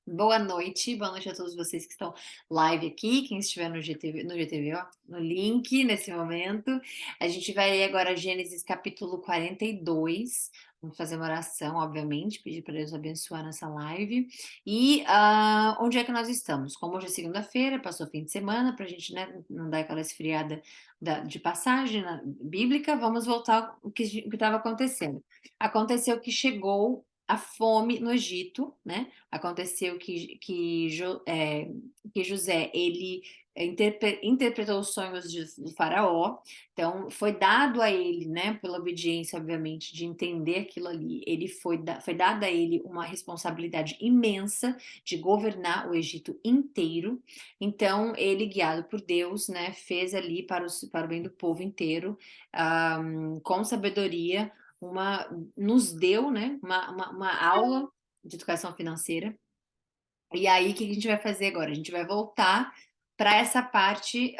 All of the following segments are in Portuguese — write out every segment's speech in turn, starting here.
Boa noite a todos vocês que estão live aqui, quem estiver no GTV, ó, no link nesse momento. A gente vai ler agora Gênesis capítulo 42. Vamos fazer uma oração, obviamente, pedir para Deus abençoar nossa live. E onde é que nós estamos? Como hoje é segunda-feira, passou o fim de semana, para a gente, né, não dar aquela esfriada de passagem bíblica, vamos voltar ao que estava acontecendo. Aconteceu que chegou a fome no Egito, né? Aconteceu que José ele interpretou os sonhos do faraó, então foi dado a ele, né, pela obediência, obviamente, de entender aquilo ali, foi dada a ele uma responsabilidade imensa de governar o Egito inteiro, então ele, guiado por Deus, né, fez ali para o bem do povo inteiro, com sabedoria, nos deu, né, uma aula de educação financeira. E aí, o que a gente vai fazer agora? A gente vai voltar para essa parte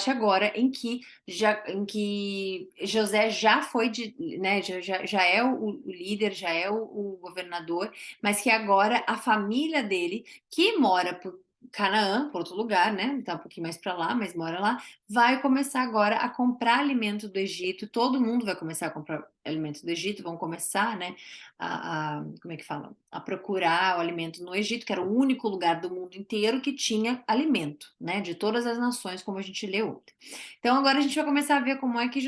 agora em que José já foi né, já é o líder, já é o governador, mas que agora a família dele, que mora por Canaã, por outro lugar, né? Tá um pouquinho mais para lá, mas mora lá, vai começar agora a comprar alimento do Egito. Todo mundo vai começar a comprar alimento do Egito, vão começar, né? Como é que fala? A procurar o alimento no Egito, que era o único lugar do mundo inteiro que tinha alimento, né? De todas as nações, como a gente leu ontem. Então agora a gente vai começar a ver como é que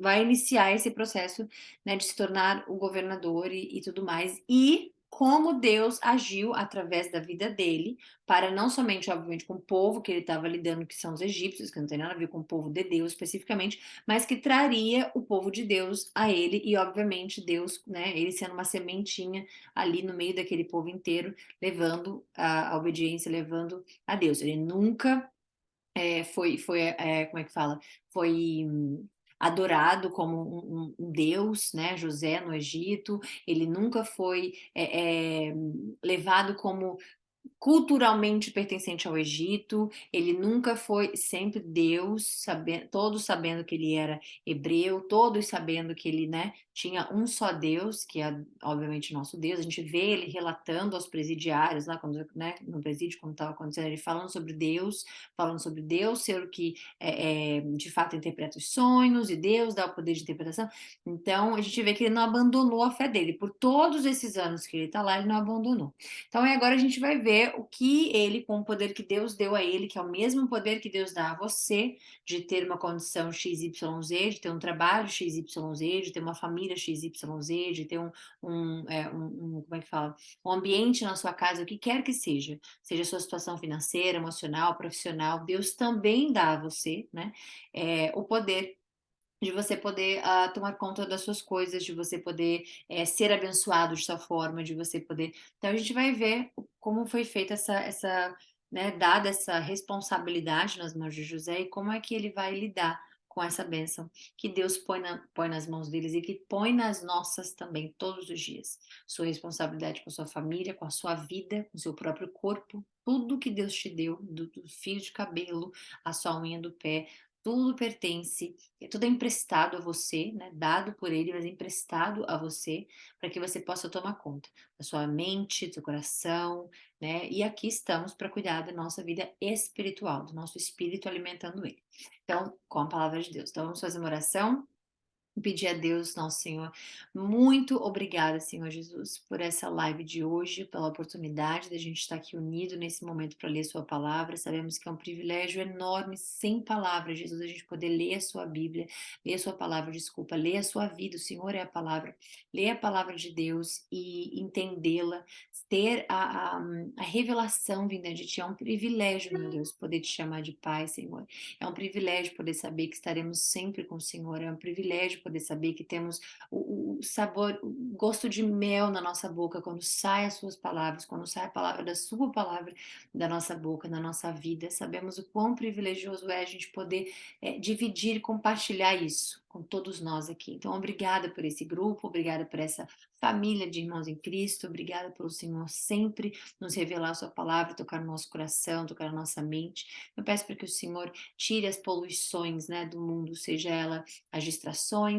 vai iniciar esse processo, né, de se tornar o governador e tudo mais, e como Deus agiu através da vida dele, para não somente, obviamente, com o povo que ele estava lidando, que são os egípcios, que não tem nada a ver com o povo de Deus especificamente, mas que traria o povo de Deus a ele, e obviamente Deus, né, ele sendo uma sementinha ali no meio daquele povo inteiro, levando a obediência, levando a Deus. Ele nunca como é que fala? Foi adorado como um deus, né? José no Egito, ele nunca foi levado como culturalmente pertencente ao Egito, ele nunca foi, sempre Deus, todos sabendo que ele era hebreu, todos sabendo que ele, né, tinha um só Deus, que é obviamente nosso Deus. A gente vê ele relatando aos presidiários lá, quando, né, no presídio, quando estava acontecendo, ele falando sobre Deus ser o que de fato interpreta os sonhos, e Deus dá o poder de interpretação. Então a gente vê que ele não abandonou a fé dele, por todos esses anos que ele está lá, ele não abandonou. Então, agora a gente vai ver o que ele, com o poder que Deus deu a ele, que é o mesmo poder que Deus dá a você, de ter uma condição XYZ, de ter um trabalho XYZ, de ter uma família XYZ, de ter como é que fala? Um ambiente na sua casa, o que quer que seja a sua situação financeira, emocional, profissional, Deus também dá a você, né, o poder de você poder tomar conta das suas coisas, de você poder ser abençoado de tal forma, de você poder. Então a gente vai ver como foi feita né, dada essa responsabilidade nas mãos de José e como é que ele vai lidar com essa bênção que Deus põe nas mãos deles e que põe nas nossas também todos os dias. Sua responsabilidade com a sua família, com a sua vida, com o seu próprio corpo, tudo que Deus te deu, do fio de cabelo, a sua unha do pé, tudo pertence, tudo é emprestado a você, né? Dado por ele, mas emprestado a você, para que você possa tomar conta da sua mente, do seu coração, né? E aqui estamos para cuidar da nossa vida espiritual, do nosso espírito alimentando ele. Então, com a palavra de Deus. Então, vamos fazer uma oração. Pedir a Deus, nosso Senhor, muito obrigada, Senhor Jesus, por essa live de hoje, pela oportunidade de a gente estar aqui unido nesse momento para ler Sua palavra. Sabemos que é um privilégio enorme, sem palavras, Jesus, a gente poder ler a Sua Bíblia, ler a Sua palavra, desculpa, ler a Sua vida. O Senhor é a palavra, ler a palavra de Deus e entendê-la, ter a revelação vinda de Ti. É um privilégio, meu Deus, poder te chamar de Pai, Senhor. É um privilégio poder saber que estaremos sempre com o Senhor. É um privilégio poder saber que temos o sabor, o gosto de mel na nossa boca quando sai as suas palavras, quando sai a palavra da sua palavra da nossa boca, na nossa vida. Sabemos o quão privilegioso é a gente poder dividir e compartilhar isso com todos nós aqui. Então, obrigada por esse grupo, obrigada por essa família de irmãos em Cristo, obrigada pelo Senhor sempre nos revelar a sua palavra, tocar no nosso coração, tocar na nossa mente. Eu peço para que o Senhor tire as poluições, né, do mundo, seja ela as distrações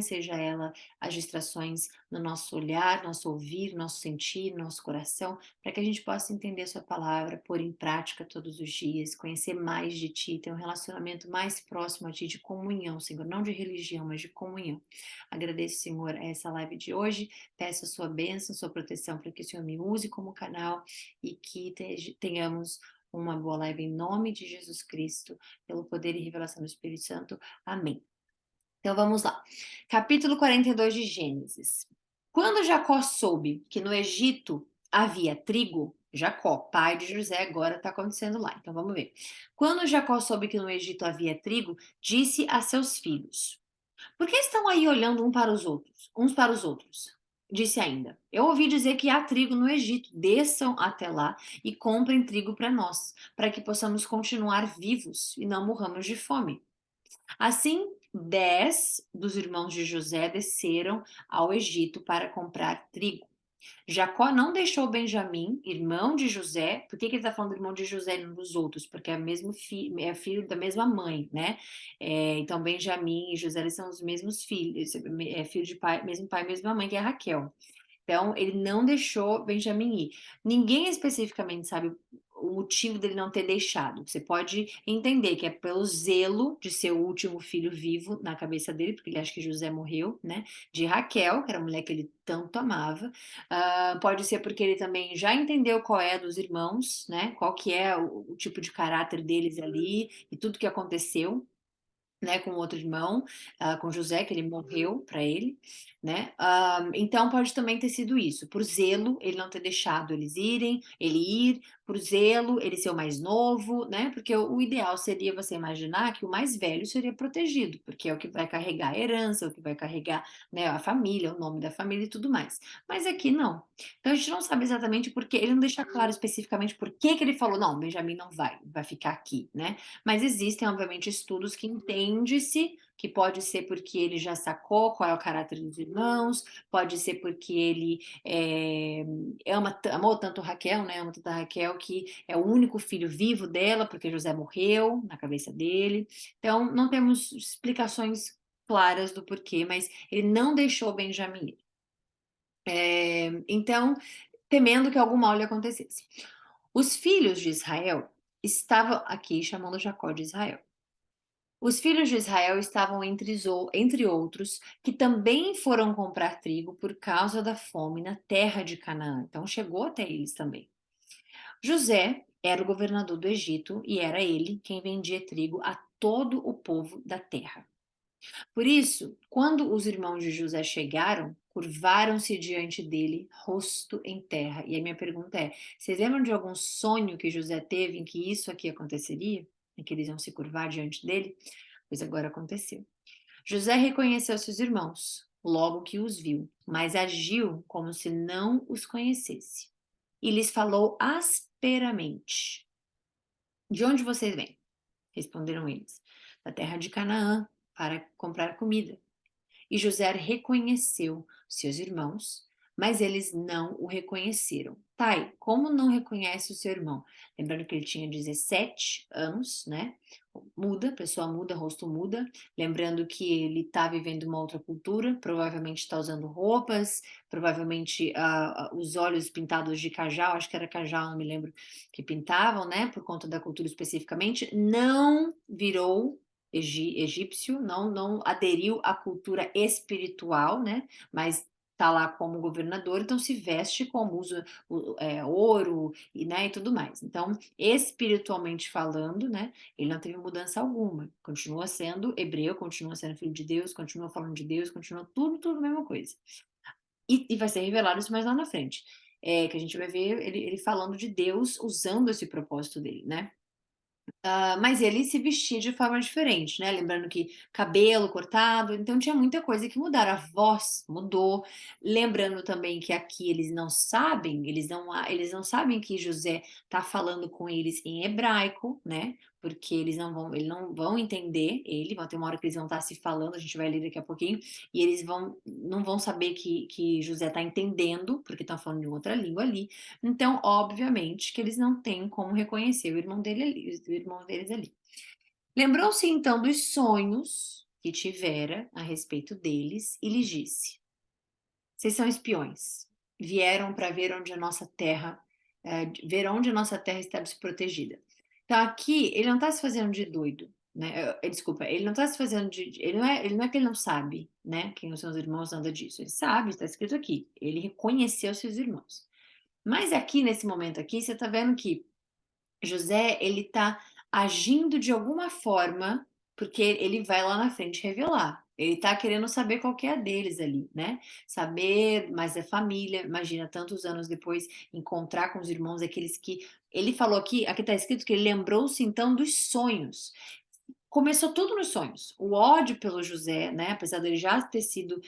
no nosso olhar olhar, nosso ouvir, nosso sentir, nosso coração, para que a gente possa entender a sua palavra, pôr em prática todos os dias, conhecer mais de ti, ter um relacionamento mais próximo a ti, de comunhão, Senhor, não de religião, mas de comunhão. Agradeço, Senhor, essa live de hoje, peço a sua bênção, sua proteção, para que o Senhor me use como canal e que tenhamos uma boa live em nome de Jesus Cristo, pelo poder e revelação do Espírito Santo. Amém. Então vamos lá. Capítulo 42 de Gênesis. Quando Jacó soube que no Egito havia trigo, Jacó, pai de José, agora está acontecendo lá. Então vamos ver. Quando Jacó soube que no Egito havia trigo, disse a seus filhos: Por que estão aí olhando uns para os outros? Disse ainda: Eu ouvi dizer que há trigo no Egito. Desçam até lá e comprem trigo para nós, para que possamos continuar vivos e não morramos de fome. Assim, 10 dos irmãos de José desceram ao Egito para comprar trigo. Jacó não deixou Benjamim, irmão de José. Por que ele está falando do irmão de José e não dos outros? Porque é, é filho da mesma mãe, né? Então, Benjamim e José eles são os mesmos filhos, é filho de pai, mesmo pai, mesma mãe, que é Raquel. Então, ele não deixou Benjamim ir. Ninguém especificamente sabe o motivo dele não ter deixado. Você pode entender que é pelo zelo de ser o último filho vivo na cabeça dele, porque ele acha que José morreu, né? De Raquel, que era a mulher que ele tanto amava. Pode ser porque ele também já entendeu qual é dos irmãos, né? Qual que é o tipo de caráter deles ali e tudo que aconteceu, né, com outro irmão, com José, que ele morreu para ele, né? Então pode também ter sido isso, por zelo, ele não ter deixado ele ir, por zelo, ele ser o mais novo, né? Porque o ideal seria você imaginar que o mais velho seria protegido, porque é o que vai carregar a herança, é o que vai carregar, né, a família, o nome da família e tudo mais. Mas aqui não. Então a gente não sabe exatamente por que, ele não deixa claro especificamente por que que ele falou, não, Benjamin não vai ficar aqui, né? Mas existem, obviamente, estudos que entende-se que pode ser porque ele já sacou qual é o caráter dos irmãos, pode ser porque ele amou tanto Raquel, né? Ama tanto a Raquel que é o único filho vivo dela, porque José morreu na cabeça dele. Então, não temos explicações claras do porquê, mas ele não deixou Benjamim ir. Então, temendo que algum mal lhe acontecesse. Os filhos de Israel estavam aqui chamando Jacó de Israel. Os filhos de Israel estavam entre outros que também foram comprar trigo por causa da fome na terra de Canaã. Então chegou até eles também. José era o governador do Egito e era ele quem vendia trigo a todo o povo da terra. Por isso, quando os irmãos de José chegaram, curvaram-se diante dele, rosto em terra. E a minha pergunta é: vocês lembram de algum sonho que José teve em que isso aqui aconteceria? Em que eles iam se curvar diante dele? Pois agora aconteceu. José reconheceu seus irmãos, logo que os viu, mas agiu como se não os conhecesse. E lhes falou asperamente: De onde vocês vêm? Responderam eles: Da terra de Canaã, para comprar comida. E José reconheceu seus irmãos, mas eles não o reconheceram. Tai, como não reconhece o seu irmão? Lembrando que ele tinha 17 anos, né? Muda, pessoa muda, rosto muda. Lembrando que ele está vivendo uma outra cultura, provavelmente está usando roupas, provavelmente os olhos pintados de cajal, acho que era cajal, não me lembro, que pintavam, né? Por conta da cultura especificamente. Não virou egípcio, não aderiu à cultura espiritual, né? Mas está lá como governador, então se veste como usa ouro e, né, e tudo mais. Então, espiritualmente falando, né, ele não teve mudança alguma. Continua sendo hebreu, continua sendo filho de Deus, continua falando de Deus, continua tudo a mesma coisa. E vai ser revelado isso mais lá na frente. Que a gente vai ver ele falando de Deus usando esse propósito dele, né? Mas ele se vestia de forma diferente, né? Lembrando que cabelo cortado, então tinha muita coisa que mudaram. A voz mudou. Lembrando também que aqui eles não sabem que José está falando com eles em hebraico, né? Porque eles não vão entender ele, vai ter uma hora que eles vão estar se falando, a gente vai ler daqui a pouquinho, e eles não vão saber que José está entendendo, porque estão falando de outra língua ali. Então, obviamente, que eles não têm como reconhecer o irmão o irmão deles ali. Lembrou-se então dos sonhos que tivera a respeito deles e lhes disse: vocês são espiões. Vieram para ver onde a nossa terra está desprotegida. Então aqui ele não está se fazendo de doido, né? Desculpa, ele não está se fazendo ele não é que ele não sabe, né? Quem são os irmãos, nada disso. Ele sabe, está escrito aqui. Ele reconheceu seus irmãos. Mas aqui nesse momento aqui, você está vendo que José, ele está agindo de alguma forma, porque ele vai lá na frente revelar. Ele está querendo saber qual que é a deles ali, né? Saber mais da família. Imagina, tantos anos depois, encontrar com os irmãos, aqueles que. Ele falou aqui está escrito que ele lembrou-se então dos sonhos. Começou tudo nos sonhos. O ódio pelo José, né? Apesar dele já ter sido,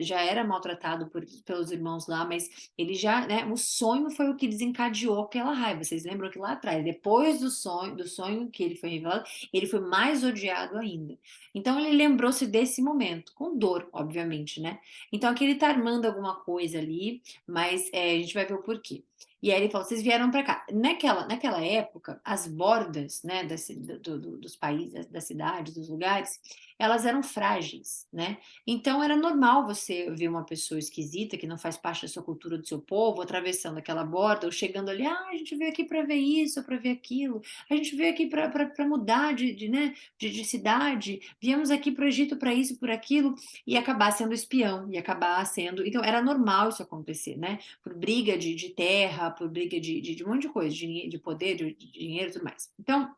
já era maltratado pelos irmãos lá, mas ele já, né? O sonho foi o que desencadeou aquela raiva. Vocês lembram que lá atrás, depois do sonho que ele foi revelado, ele foi mais odiado ainda. Então ele lembrou-se desse momento, com dor, obviamente, né? Então aqui ele tá armando alguma coisa ali, mas a gente vai ver o porquê. E aí ele falou: vocês vieram para cá. Naquela época, as bordas, né, dos países, das cidades, dos lugares, elas eram frágeis, né? Então era normal você ver uma pessoa esquisita que não faz parte da sua cultura, do seu povo, atravessando aquela borda ou chegando ali: ah, a gente veio aqui para ver isso, para ver aquilo, a gente veio aqui para mudar né, de cidade, viemos aqui para o Egito para isso, por aquilo, e acabar sendo espião, e acabar sendo. Então era normal isso acontecer, né? Por briga de terra, por briga de um monte de coisa, de poder, de dinheiro e tudo mais. Então,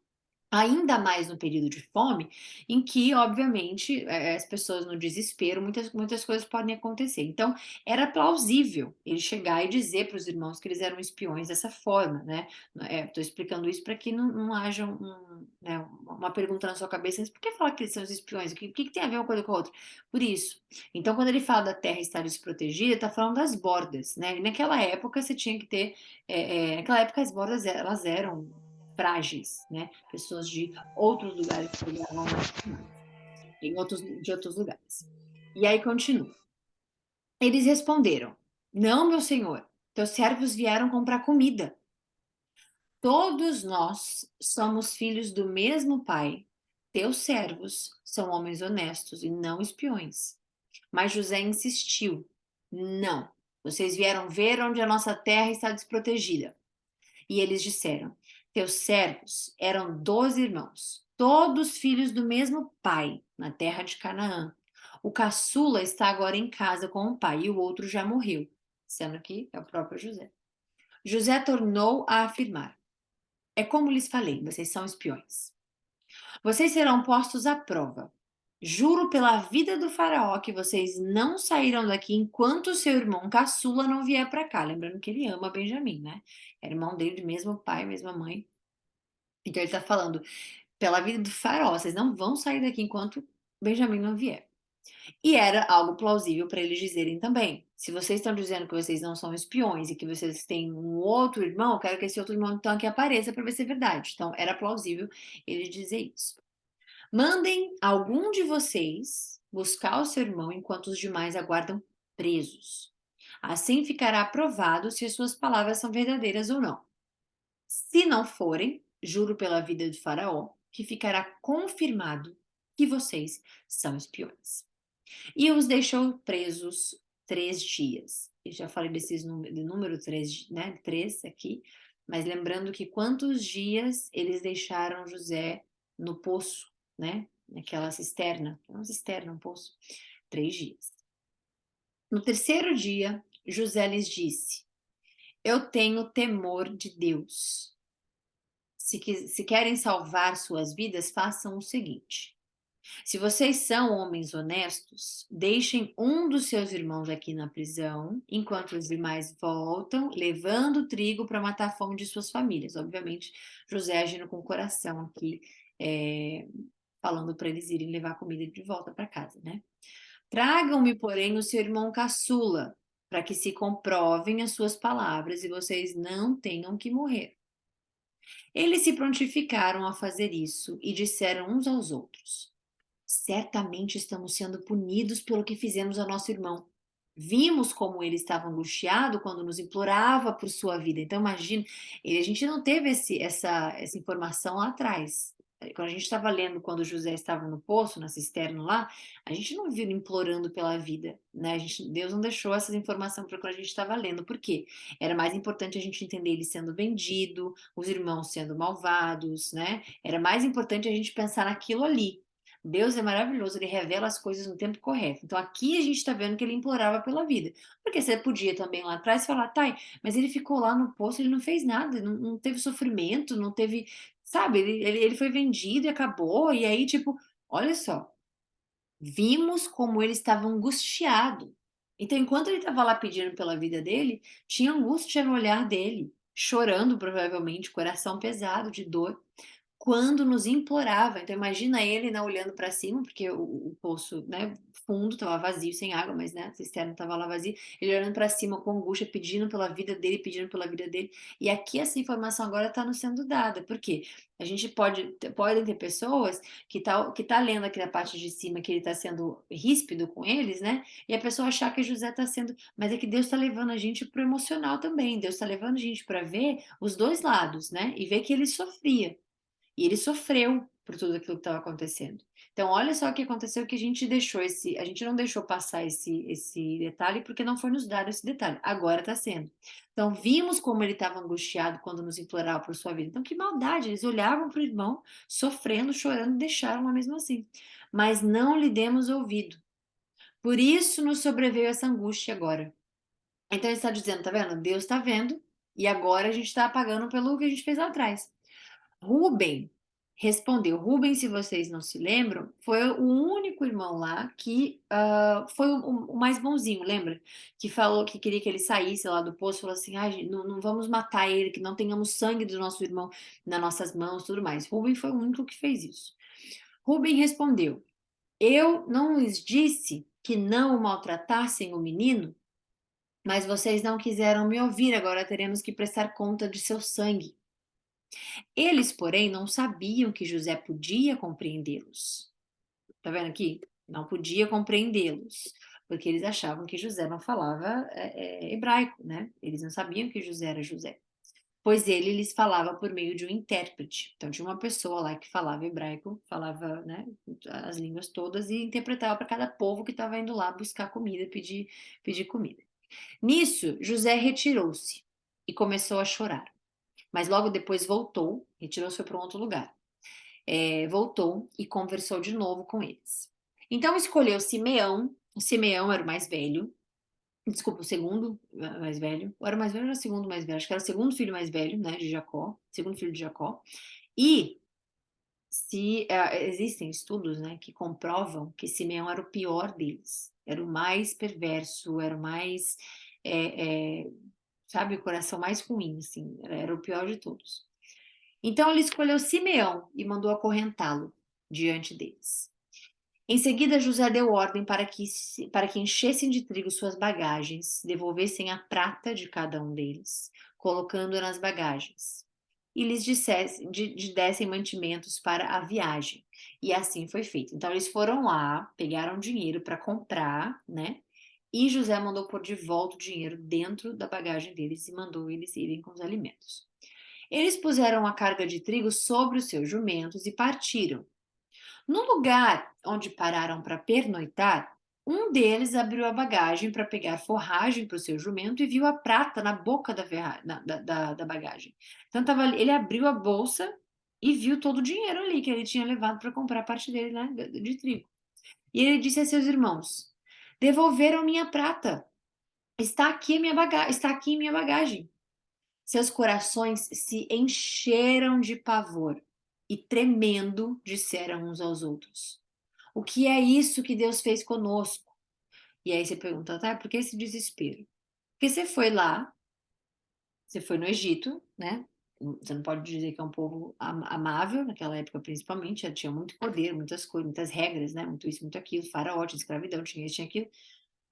ainda mais no período de fome, em que, obviamente, as pessoas no desespero, muitas coisas podem acontecer. Então, era plausível ele chegar e dizer para os irmãos que eles eram espiões dessa forma, né? Estou explicando isso para que não haja né, uma pergunta na sua cabeça: mas por que falar que eles são os espiões? O que tem a ver uma coisa com a outra? Por isso. Então, quando ele fala da terra estar desprotegida, está falando das bordas, né? E naquela época você tinha que ter, naquela época as bordas elas eram frágeis, né? Pessoas de outros lugares que chegavam lá de outros lugares. E aí continua. Eles responderam: não, meu senhor, teus servos vieram comprar comida. Todos nós somos filhos do mesmo pai. Teus servos são homens honestos e não espiões. Mas José insistiu: não, vocês vieram ver onde a nossa terra está desprotegida. E eles disseram: teus servos eram 12 irmãos, todos filhos do mesmo pai, na terra de Canaã. O caçula está agora em casa com o pai e o outro já morreu, sendo que é o próprio José. José tornou a afirmar: é como lhes falei, vocês são espiões. Vocês serão postos à prova. Juro pela vida do faraó que vocês não saíram daqui enquanto seu irmão caçula não vier para cá. Lembrando que ele ama Benjamim, né? Era irmão dele, de mesmo pai, mesma mãe. Então ele está falando, pela vida do faraó, vocês não vão sair daqui enquanto Benjamim não vier. E era algo plausível para eles dizerem também: se vocês estão dizendo que vocês não são espiões e que vocês têm um outro irmão, eu quero que esse outro irmão então aqui apareça para ver se é verdade. Então era plausível ele dizer isso. Mandem algum de vocês buscar o seu irmão enquanto os demais aguardam presos. Assim ficará provado se as suas palavras são verdadeiras ou não. Se não forem, juro pela vida de Faraó, que ficará confirmado que vocês são espiões. E os deixou presos 3 dias. Eu já falei desses de número 3, né? 3 aqui. Mas lembrando que quantos dias eles deixaram José no poço, né? Naquela cisterna. Uma cisterna, um poço. 3 dias. No terceiro dia, José lhes disse: eu tenho temor de Deus. Se querem salvar suas vidas, façam o seguinte: se vocês são homens honestos, deixem um dos seus irmãos aqui na prisão, enquanto os demais voltam, levando trigo para matar a fome de suas famílias. Obviamente, José agindo com o coração aqui, falando para eles irem levar a comida de volta para casa, né? Tragam-me, porém, o seu irmão caçula, para que se comprovem as suas palavras e vocês não tenham que morrer. Eles se prontificaram a fazer isso e disseram uns aos outros: certamente estamos sendo punidos pelo que fizemos a nosso irmão. Vimos como ele estava angustiado quando nos implorava por sua vida. Então, imagina, a gente não teve essa informação lá atrás. quando a gente estava lendo quando José estava no poço, na cisterna lá, a gente não viu ele implorando pela vida, né? Deus não deixou essas informações para quando a gente estava lendo. Por quê? Era mais importante a gente entender ele sendo vendido, os irmãos sendo malvados, né? Era mais importante a gente pensar naquilo ali. Deus é maravilhoso, ele revela as coisas no tempo correto. Então aqui a gente está vendo que ele implorava pela vida. Porque você podia também lá atrás falar, tá, mas ele ficou lá no poço, ele não fez nada, não teve sofrimento, não teve, sabe, ele foi vendido e acabou, e aí, tipo, olha só, vimos como ele estava angustiado. Então, enquanto ele estava lá pedindo pela vida dele, tinha angústia no olhar dele, chorando provavelmente, coração pesado de dor quando nos implorava. Então imagina ele, né, olhando para cima, porque o poço, né, fundo estava vazio, sem água, mas né, a cisterna estava lá vazia. Ele olhando para cima com angústia, pedindo pela vida dele, pedindo pela vida dele. E aqui essa informação agora está nos sendo dada. Por quê? A gente podem ter pessoas que tá lendo aqui na parte de cima que ele está sendo ríspido com eles, né? E a pessoa achar que José está sendo, mas é que Deus está levando a gente para o emocional também. Deus está levando a gente para ver os dois lados, né? E ver que ele sofria. E ele sofreu por tudo aquilo que estava acontecendo. Então, olha só o que aconteceu que a gente não deixou passar esse detalhe porque não foi nos dado esse detalhe. Agora está sendo. Então, vimos como ele estava angustiado quando nos implorava por sua vida. Então, que maldade! Eles olhavam para o irmão, sofrendo, chorando, e deixaram lá mesmo assim. Mas não lhe demos ouvido. Por isso nos sobreveio essa angústia agora. Então, ele está dizendo, tá vendo? Deus está vendo e agora a gente está pagando pelo que a gente fez lá atrás. Ruben respondeu. Ruben, se vocês não se lembram, foi o único irmão lá que foi o mais bonzinho, lembra? Que falou que queria que ele saísse lá do poço, falou assim: "Ai, não vamos matar ele, que não tenhamos sangue do nosso irmão nas nossas mãos, tudo mais." Ruben foi o único que fez isso. Ruben respondeu: "Eu não lhes disse que não o maltratassem o menino, mas vocês não quiseram me ouvir, agora teremos que prestar conta de seu sangue." Eles, porém, não sabiam que José podia compreendê-los. Tá vendo aqui? Não podia compreendê-los, porque eles achavam que José não falava hebraico, né? Eles não sabiam que José era José, pois ele lhes falava por meio de um intérprete. Então tinha uma pessoa lá que falava hebraico, falava, né, as línguas todas e interpretava para cada povo que estava indo lá buscar comida, pedir comida. Nisso, José retirou-se e começou a chorar. Mas logo depois voltou, retirou-se para um outro lugar. Voltou e conversou de novo com eles. Então escolheu Simeão. O Simeão era o mais velho. Desculpa, o segundo mais velho. Ou era o mais velho ou era o segundo mais velho? Acho que era o segundo filho mais velho, né, de Jacó. Segundo filho de Jacó. E existem estudos, né, que comprovam que Simeão era o pior deles. Era o mais perverso, era o mais, é, é, sabe, o coração mais ruim, assim. Era o pior de todos. Então ele escolheu Simeão e mandou acorrentá-lo diante deles. Em seguida, José deu ordem para que enchessem de trigo suas bagagens, devolvessem a prata de cada um deles, colocando-a nas bagagens, e lhes dessem mantimentos para a viagem. E assim foi feito. Então, eles foram lá, pegaram dinheiro para comprar, né? E José mandou pôr de volta o dinheiro dentro da bagagem deles e mandou eles irem com os alimentos. Eles puseram a carga de trigo sobre os seus jumentos e partiram. No lugar onde pararam para pernoitar, um deles abriu a bagagem para pegar forragem para o seu jumento e viu a prata na boca da bagagem. Então ele abriu a bolsa e viu todo o dinheiro ali que ele tinha levado para comprar a parte dele, né, de trigo. E ele disse a seus irmãos: "Devolveram minha prata. Está aqui está aqui em minha bagagem." Seus corações se encheram de pavor e, tremendo, disseram uns aos outros: "O que é isso que Deus fez conosco?" E aí você pergunta, tá, por que esse desespero? Porque você foi lá, você foi no Egito, né? Você não pode dizer que é um povo amável, naquela época principalmente, já tinha muito poder, muitas coisas, muitas regras, né? Muito isso, muito aquilo, faraó, tinha escravidão, tinha isso, tinha aquilo.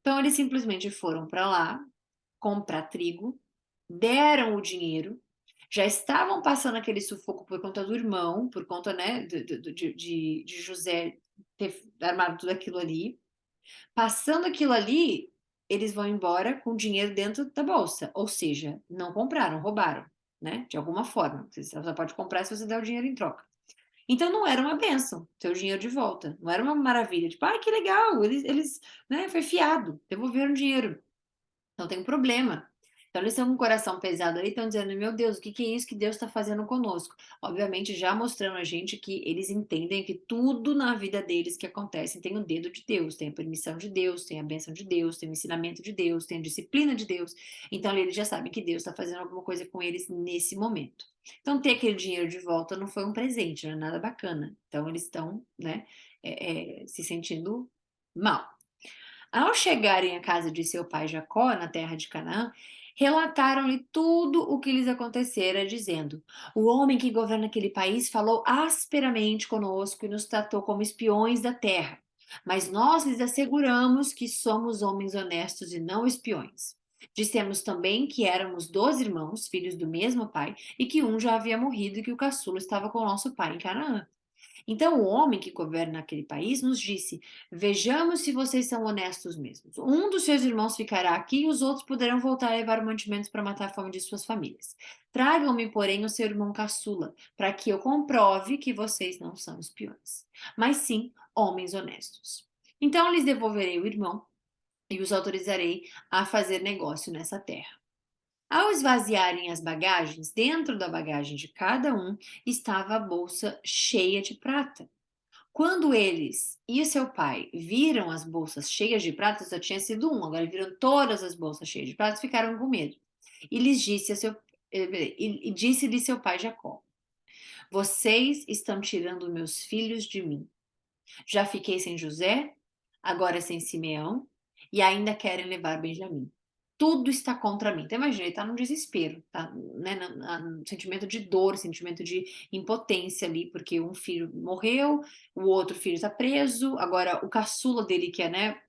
Então eles simplesmente foram para lá comprar trigo, deram o dinheiro, já estavam passando aquele sufoco por conta do irmão, por conta, né, de José ter armado tudo aquilo ali. Passando aquilo ali, eles vão embora com dinheiro dentro da bolsa. Ou seja, não compraram, roubaram, né? De alguma forma. Você só pode comprar se você der o dinheiro em troca. Então não era uma bênção ter o dinheiro de volta, não era uma maravilha, tipo, ai que legal, eles, né, foi fiado, devolveram o dinheiro. Então tem um problema. Então eles estão com o coração pesado aí, estão dizendo, meu Deus, o que que é isso que Deus está fazendo conosco? Obviamente já mostrando a gente que eles entendem que tudo na vida deles que acontece tem o dedo de Deus, tem a permissão de Deus, tem a bênção de Deus, tem o ensinamento de Deus, tem a disciplina de Deus. Então eles já sabem que Deus está fazendo alguma coisa com eles nesse momento. Então ter aquele dinheiro de volta não foi um presente, não é nada bacana. Então eles estão, né, se sentindo mal. Ao chegarem à casa de seu pai Jacó, na terra de Canaã, relataram-lhe tudo o que lhes acontecera, dizendo: O homem que governa aquele país falou asperamente conosco e nos tratou como espiões da terra. Mas nós lhes asseguramos que somos homens honestos e não espiões. Dissemos também que éramos 12 irmãos, filhos do mesmo pai, e que um já havia morrido e que o caçula estava com nosso pai em Canaã. Então o homem que governa aquele país nos disse: Vejamos se vocês são honestos mesmos. Um dos seus irmãos ficará aqui e os outros poderão voltar a levar mantimentos para matar a fome de suas famílias. Tragam-me, porém, o seu irmão caçula, para que eu comprove que vocês não são espiões, mas sim homens honestos. Então lhes devolverei o irmão e os autorizarei a fazer negócio nessa terra. Ao esvaziarem as bagagens, dentro da bagagem de cada um estava a bolsa cheia de prata. Quando eles e seu pai viram as bolsas cheias de prata, só tinha sido um, agora viram todas as bolsas cheias de prata, ficaram com medo. E lhes disse a seu e disse-lhe seu pai Jacó: Vocês estão tirando meus filhos de mim. Já fiquei sem José, agora sem Simeão, e ainda querem levar Benjamim. Tudo está contra mim. Então, imagina, ele está num desespero, tá? Né? No sentimento de dor, sentimento de impotência ali, porque um filho morreu, o outro filho está preso, agora o caçula dele, que é, né,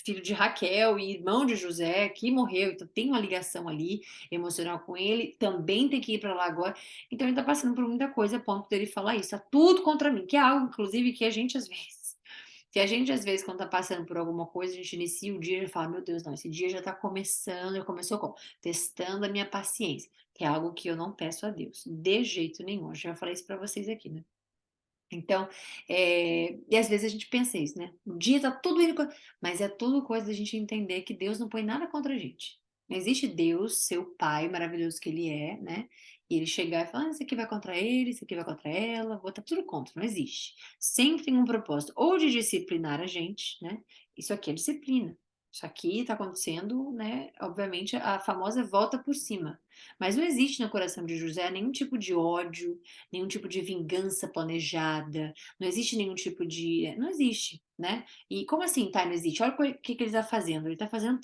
filho de Raquel e irmão de José, que morreu, então tem uma ligação ali emocional com ele, também tem que ir para lá agora. Então ele está passando por muita coisa a ponto dele falar isso, tá tudo contra mim, que é algo, inclusive, que a gente às vezes quando tá passando por alguma coisa, a gente inicia o dia e já fala, meu Deus, não, esse dia já tá começando, já começou como? Testando a minha paciência, que é algo que eu não peço a Deus, de jeito nenhum. Eu já falei isso para vocês aqui, né? Então, e às vezes a gente pensa isso, né? O dia tá tudo indo, mas é tudo coisa da gente entender que Deus não põe nada contra a gente. Não existe Deus, seu Pai maravilhoso que Ele é, né? E Ele chegar e falar, isso aqui vai contra ele, isso aqui vai contra ela, vou tá tudo contra, não existe. Sempre tem um propósito, ou de disciplinar a gente, né? Isso aqui é disciplina. Isso aqui está acontecendo, né? Obviamente, a famosa volta por cima. Mas não existe no coração de José nenhum tipo de ódio, nenhum tipo de vingança planejada, não existe nenhum tipo de. Não existe, né? E como assim, tá? Não existe? Olha o que ele está fazendo. Ele está fazendo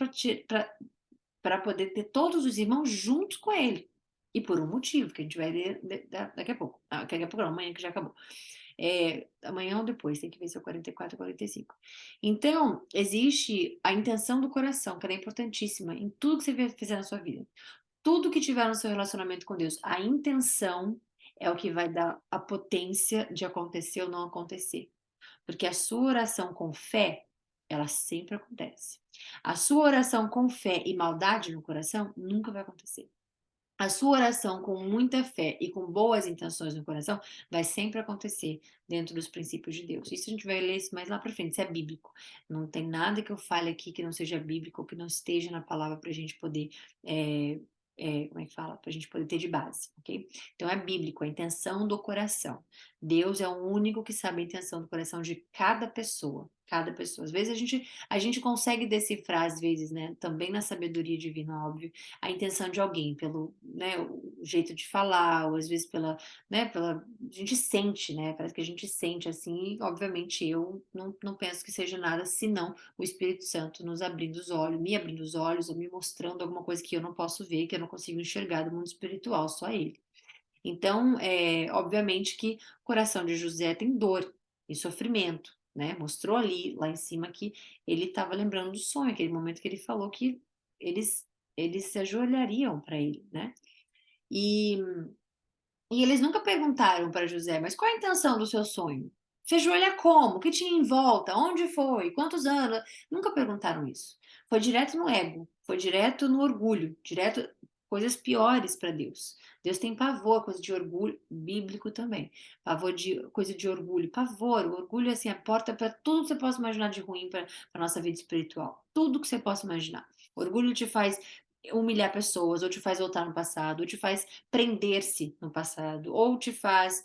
para poder ter todos os irmãos juntos com ele. E por um motivo, que a gente vai ler daqui a pouco. Ah, daqui a pouco não, amanhã que já acabou. Amanhã ou depois, tem que ver se é 44 ou 45. Então, existe a intenção do coração, que ela é importantíssima em tudo que você fizer na sua vida. Tudo que tiver no seu relacionamento com Deus, a intenção é o que vai dar a potência de acontecer ou não acontecer. Porque a sua oração com fé, ela sempre acontece. A sua oração com fé e maldade no coração nunca vai acontecer. A sua oração com muita fé e com boas intenções no coração vai sempre acontecer dentro dos princípios de Deus. Isso a gente vai ler isso mais lá para frente, isso é bíblico. Não tem nada que eu fale aqui que não seja bíblico ou que não esteja na palavra para a gente poder, como é que fala? Para a gente poder ter de base, ok? Então é bíblico, a intenção do coração. Deus é o único que sabe a intenção do coração de cada pessoa. Cada pessoa. Às vezes a gente consegue decifrar, às vezes, né? Também na sabedoria divina, óbvio, a intenção de alguém, pelo, né, o jeito de falar, ou às vezes a gente sente, né, parece que a gente sente assim, e obviamente eu não penso que seja nada senão o Espírito Santo nos abrindo os olhos, me abrindo os olhos, ou me mostrando alguma coisa que eu não posso ver, que eu não consigo enxergar do mundo espiritual, só ele. Então, obviamente que o coração de José tem dor e sofrimento, né? Mostrou ali, lá em cima, que ele estava lembrando do sonho, aquele momento que ele falou que eles, eles se ajoelhariam para ele, né? E, e eles nunca perguntaram para José, mas qual a intenção do seu sonho? Se ajoelha como? O que tinha em volta? Onde foi? Quantos anos? Nunca perguntaram isso. Foi direto no ego, foi direto no orgulho, direto coisas piores para Deus. Deus tem pavor, coisa de orgulho, bíblico também. Pavor de coisa de orgulho, pavor. O orgulho é assim, a porta para tudo que você possa imaginar de ruim para a nossa vida espiritual. Tudo que você possa imaginar. O orgulho te faz humilhar pessoas, ou te faz voltar no passado, ou te faz prender-se no passado, ou te faz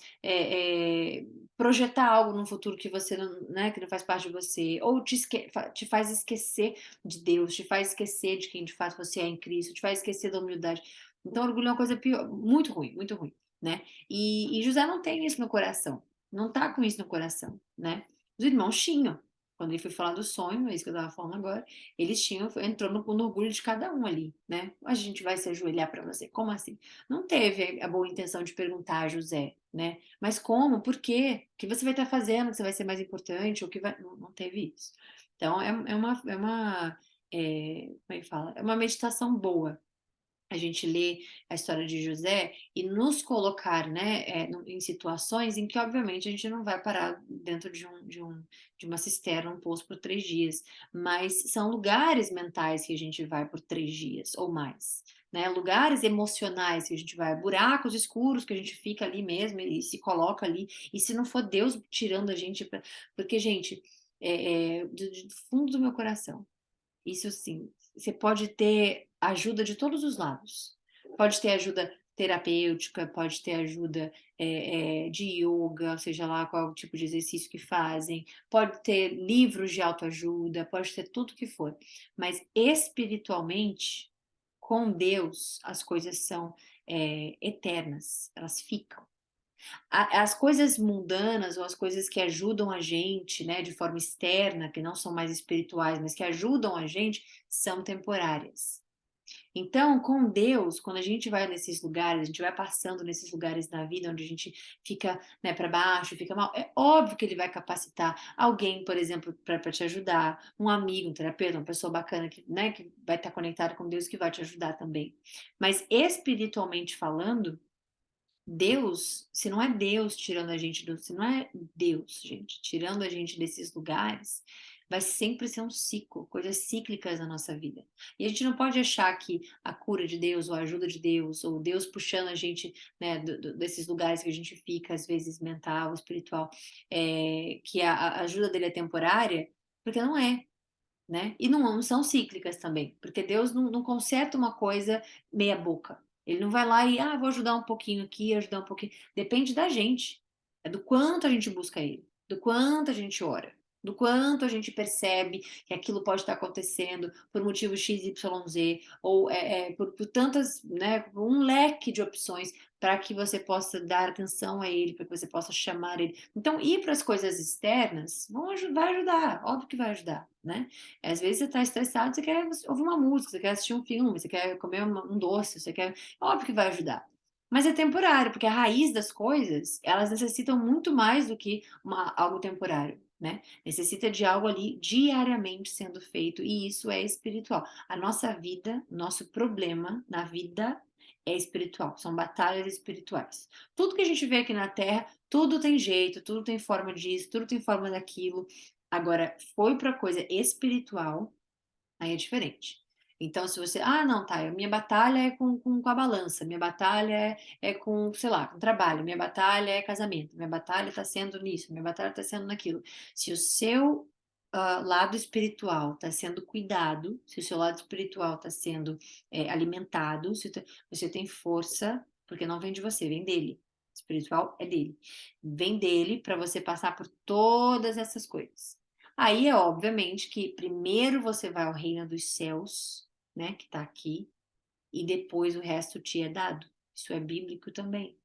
projetar algo no futuro que você não, né, que não faz parte de você, ou te faz esquecer de Deus, te faz esquecer de quem de fato você é em Cristo, te faz esquecer da humildade. Então, orgulho é uma coisa pior, muito ruim, né? E José não tem isso no coração, não tá com isso no coração, né? Os irmãos tinham. Quando ele foi falar do sonho, é isso que eu estava falando agora, eles tinham, entrou no orgulho de cada um ali, né? A gente vai se ajoelhar para você, como assim? Não teve a boa intenção de perguntar a José, né? Mas como? Por quê? O que você vai estar fazendo que você vai ser mais importante? Ou que vai... não teve isso. Então, como é que fala? É uma meditação boa a gente lê a história de José e nos colocar, né, em situações em que, obviamente, a gente não vai parar dentro de uma cisterna, um poço por 3 dias, mas são lugares mentais que a gente vai por 3 dias ou mais. Né, lugares emocionais que a gente vai, buracos escuros que a gente fica ali mesmo e se coloca ali, e se não for Deus tirando a gente, porque, gente, do fundo do meu coração, isso sim, você pode ter ajuda de todos os lados. Pode ter ajuda terapêutica, pode ter ajuda de yoga, seja lá qual tipo de exercício que fazem, pode ter livros de autoajuda, pode ter tudo que for. Mas espiritualmente, com Deus, as coisas são eternas, elas ficam. As coisas mundanas ou as coisas que ajudam a gente, né, de forma externa, que não são mais espirituais, mas que ajudam a gente, são temporárias. Então, com Deus, quando a gente vai nesses lugares, a gente vai passando nesses lugares da vida onde a gente fica, né, para baixo, fica mal, é óbvio que ele vai capacitar alguém, por exemplo, para te ajudar, um amigo, um terapeuta, uma pessoa bacana que, né, que vai estar conectada com Deus que vai te ajudar também. Mas espiritualmente falando, Deus, se não é Deus tirando a gente se não é Deus, gente, tirando a gente desses lugares, vai sempre ser um ciclo, coisas cíclicas na nossa vida. E a gente não pode achar que a cura de Deus, ou a ajuda de Deus, ou Deus puxando a gente, né, desses lugares que a gente fica, às vezes mental, espiritual, que a ajuda dele é temporária, porque não é. Né? E não são cíclicas também, porque Deus não conserta uma coisa meia boca. Ele não vai lá e, vou ajudar um pouquinho aqui, ajudar um pouquinho. Depende da gente. É do quanto a gente busca Ele, do quanto a gente ora, do quanto a gente percebe que aquilo pode estar acontecendo por motivo X, Y, Z, ou por tantas, né, por um leque de opções para que você possa dar atenção a Ele, para que você possa chamar Ele. Então, ir para as coisas externas vai ajudar, óbvio que vai ajudar, né? Às vezes você está estressado, você quer ouvir uma música, você quer assistir um filme, você quer comer um doce, você quer. Óbvio que vai ajudar. Mas é temporário, porque a raiz das coisas, elas necessitam muito mais do que algo temporário, né? Necessita de algo ali diariamente sendo feito, e isso é espiritual. A nossa vida, nosso problema na vida é espiritual, são batalhas espirituais. Tudo que a gente vê aqui na Terra, tudo tem jeito, tudo tem forma disso, tudo tem forma daquilo. Agora, foi para coisa espiritual, aí é diferente. Então, se você, não, tá, minha batalha é com a balança, minha batalha é com, sei lá, com trabalho, minha batalha é casamento, minha batalha está sendo nisso, minha batalha está sendo naquilo. Se o seu lado espiritual está sendo cuidado, se o seu lado espiritual está sendo alimentado, se você tem força, porque não vem de você, vem dele. Espiritual é dele. Vem dele para você passar por todas essas coisas. Aí é obviamente que primeiro você vai ao reino dos céus, né, que está aqui, e depois o resto te é dado. Isso é bíblico também.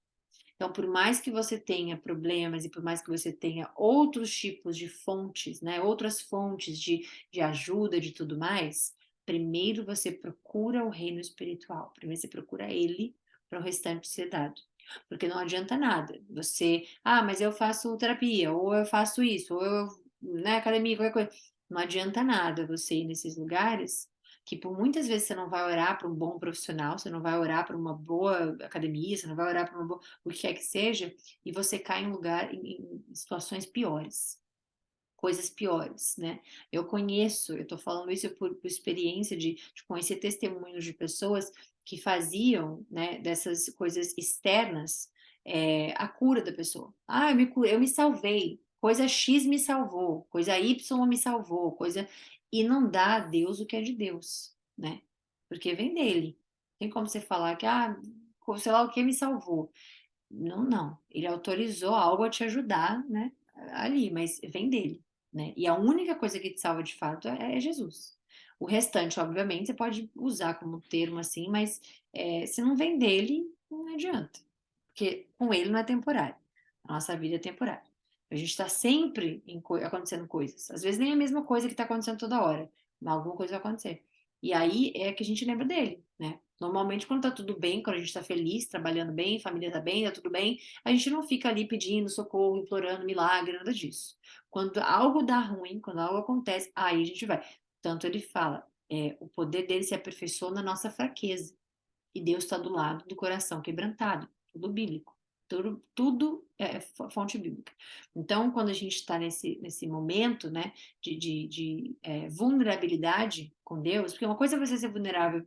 Então, por mais que você tenha problemas e por mais que você tenha outros tipos de fontes, né, outras fontes de ajuda, de tudo mais, primeiro você procura o reino espiritual. Primeiro você procura ele para o restante ser dado. Porque não adianta nada. Você, mas eu faço terapia, ou eu faço isso, ou eu, né, academia, qualquer coisa. Não adianta nada você ir nesses lugares que por muitas vezes você não vai orar para um bom profissional, você não vai orar para uma boa academia, você não vai orar para uma boa, o que quer que seja, e você cai em lugar em situações piores, coisas piores, né? Eu estou falando isso por experiência de conhecer testemunhos de pessoas que faziam, né, dessas coisas externas, a cura da pessoa. Ah, eu me salvei, coisa X me salvou, coisa Y me salvou, coisa... E não dá a Deus o que é de Deus, né? Porque vem dele. Tem como você falar que, sei lá o que me salvou. Não, não. Ele autorizou algo a te ajudar, né? Ali, mas vem dele, né? E a única coisa que te salva de fato é Jesus. O restante, obviamente, você pode usar como termo assim, mas se não vem dele, não adianta. Porque com ele não é temporário. A nossa vida é temporária. A gente está sempre acontecendo coisas. Às vezes nem a mesma coisa que está acontecendo toda hora, mas alguma coisa vai acontecer. E aí é que a gente lembra dele, né? Normalmente, quando tá tudo bem, quando a gente tá feliz, trabalhando bem, família tá bem, tá tudo bem, a gente não fica ali pedindo socorro, implorando milagre, nada disso. Quando algo dá ruim, quando algo acontece, aí a gente vai. Tanto ele fala, o poder dele se aperfeiçoa na nossa fraqueza. E Deus está do lado do coração quebrantado, tudo bíblico. Tudo é fonte bíblica. Então, quando a gente está nesse momento, né, de vulnerabilidade com Deus, porque uma coisa é você ser vulnerável,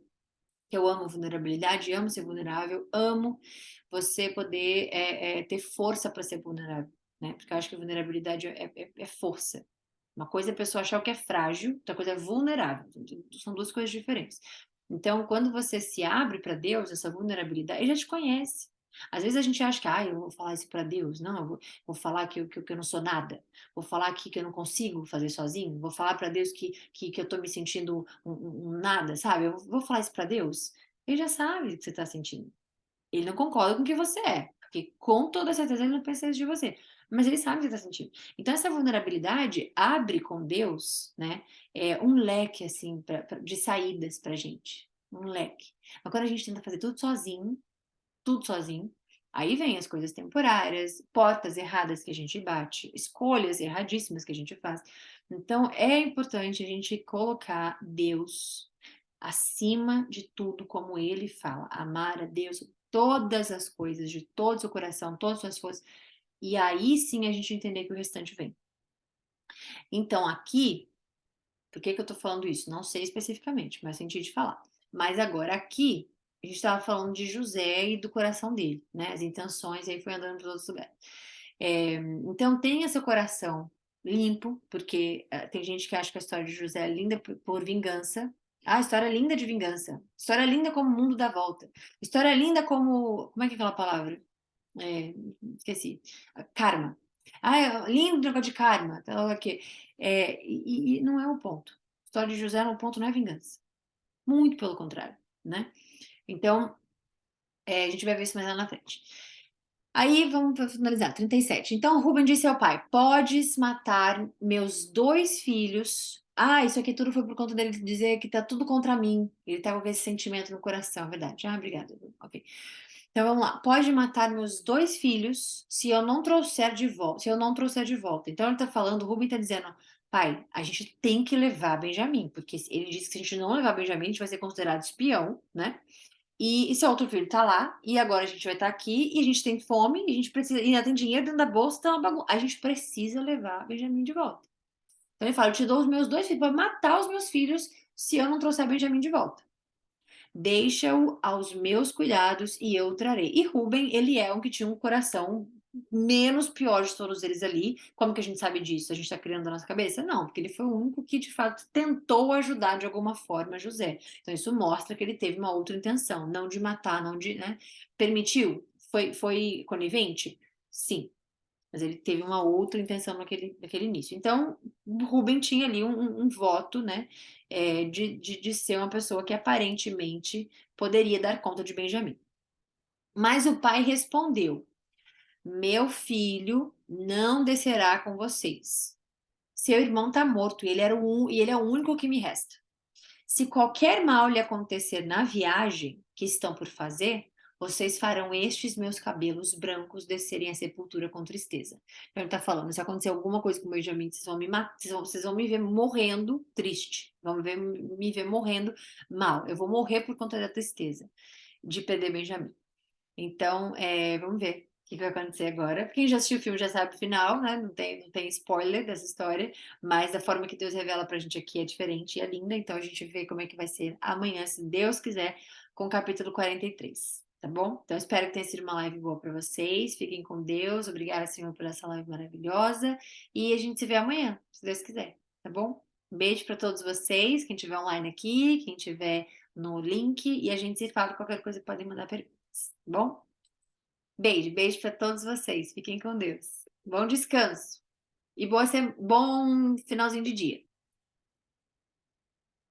eu amo vulnerabilidade, amo ser vulnerável, amo você poder ter força para ser vulnerável, né? Porque eu acho que vulnerabilidade é força. Uma coisa é a pessoa achar o que é frágil, outra coisa é vulnerável. São duas coisas diferentes. Então, quando você se abre para Deus, essa vulnerabilidade, ele já te conhece. Às vezes a gente acha que, eu vou falar isso para Deus. Não, vou falar que eu não sou nada. Vou falar aqui que eu não consigo fazer sozinho. Vou falar para Deus que eu tô me sentindo um nada, sabe? Eu vou falar isso para Deus. Ele já sabe o que você está sentindo. Ele não concorda com o que você é, porque com toda certeza ele não precisa de você. Mas ele sabe o que você está sentindo. Então, essa vulnerabilidade abre com Deus, né, um leque, assim, de saídas pra gente. Um leque. Mas quando a gente tenta fazer tudo sozinho, aí vem as coisas temporárias, portas erradas que a gente bate, escolhas erradíssimas que a gente faz. Então, é importante a gente colocar Deus acima de tudo, como ele fala, amar a Deus todas as coisas, de todo o seu coração, todas as suas forças, e aí sim a gente entender que o restante vem. Então, aqui, por que que eu tô falando isso? Não sei especificamente, mas senti de falar. Mas agora, aqui, a gente estava falando de José e do coração dele, né? As intenções, aí foi andando para outros lugares. Então, tenha seu coração limpo, porque tem gente que acha que a história de José é linda por vingança. Ah, história linda de vingança. História linda como o mundo dá volta. História linda como. Como é que é aquela palavra? É, esqueci. Karma. Ah, lindo negócio de karma. Então, aqui. E não é o ponto. A história de José, no ponto, não é vingança. Muito pelo contrário, né? Então, a gente vai ver isso mais lá na frente. Aí vamos para finalizar, 37. Então Rubem disse ao pai: Podes matar meus dois filhos. Ah, isso aqui tudo foi por conta dele dizer que tá tudo contra mim. Ele tá com esse sentimento no coração, é verdade. Ah, obrigada. Ok. Então vamos lá. Pode matar meus dois filhos se eu não trouxer de volta. Se eu não trouxer de volta. Então ele tá falando, o Rubem tá dizendo: Pai, a gente tem que levar Benjamim, porque ele disse que se a gente não levar Benjamim, a gente vai ser considerado espião, né? E seu outro filho tá lá, e agora a gente vai estar aqui, e a gente tem fome, e a gente precisa, e ainda tem dinheiro dentro da bolsa, tá uma bagunça. A gente precisa levar Benjamin de volta. Então ele fala: Eu te dou os meus dois filhos para matar os meus filhos se eu não trouxer Benjamin de volta. Deixa-o aos meus cuidados e eu o trarei. E Rubem, ele é um que tinha um coração menos pior de todos eles ali. Como que a gente sabe disso? A gente está criando na nossa cabeça? Não, porque ele foi o único que de fato tentou ajudar de alguma forma José. Então isso mostra que ele teve uma outra intenção, não de matar, não de, né? Permitiu? Foi conivente? Sim. Mas ele teve uma outra intenção naquele início. Então, Rubem tinha ali um voto, né, de ser uma pessoa que aparentemente poderia dar conta de Benjamim. Mas o pai respondeu: Meu filho não descerá com vocês. Seu irmão está morto e ele é o único que me resta. Se qualquer mal lhe acontecer na viagem que estão por fazer, vocês farão estes meus cabelos brancos descerem a sepultura com tristeza. Então ele está falando: se acontecer alguma coisa com o Benjamin, vocês vão me matar, vocês vão me ver morrendo triste, me ver morrendo mal. Eu vou morrer por conta da tristeza de perder Benjamin. Então, vamos ver o que vai acontecer agora. Quem já assistiu o filme já sabe o final, né? Não tem spoiler dessa história, mas a forma que Deus revela pra gente aqui é diferente e é linda. Então a gente vê como é que vai ser amanhã, se Deus quiser, com o capítulo 43, tá bom? Então, espero que tenha sido uma live boa para vocês. Fiquem com Deus. Obrigada, Senhor, por essa live maravilhosa. E a gente se vê amanhã, se Deus quiser, tá bom? Um beijo para todos vocês, quem estiver online aqui, quem estiver no link, e a gente se fala. Qualquer coisa podem mandar perguntas, tá bom? Beijo, beijo para todos vocês. Fiquem com Deus. Bom descanso e bom finalzinho de dia.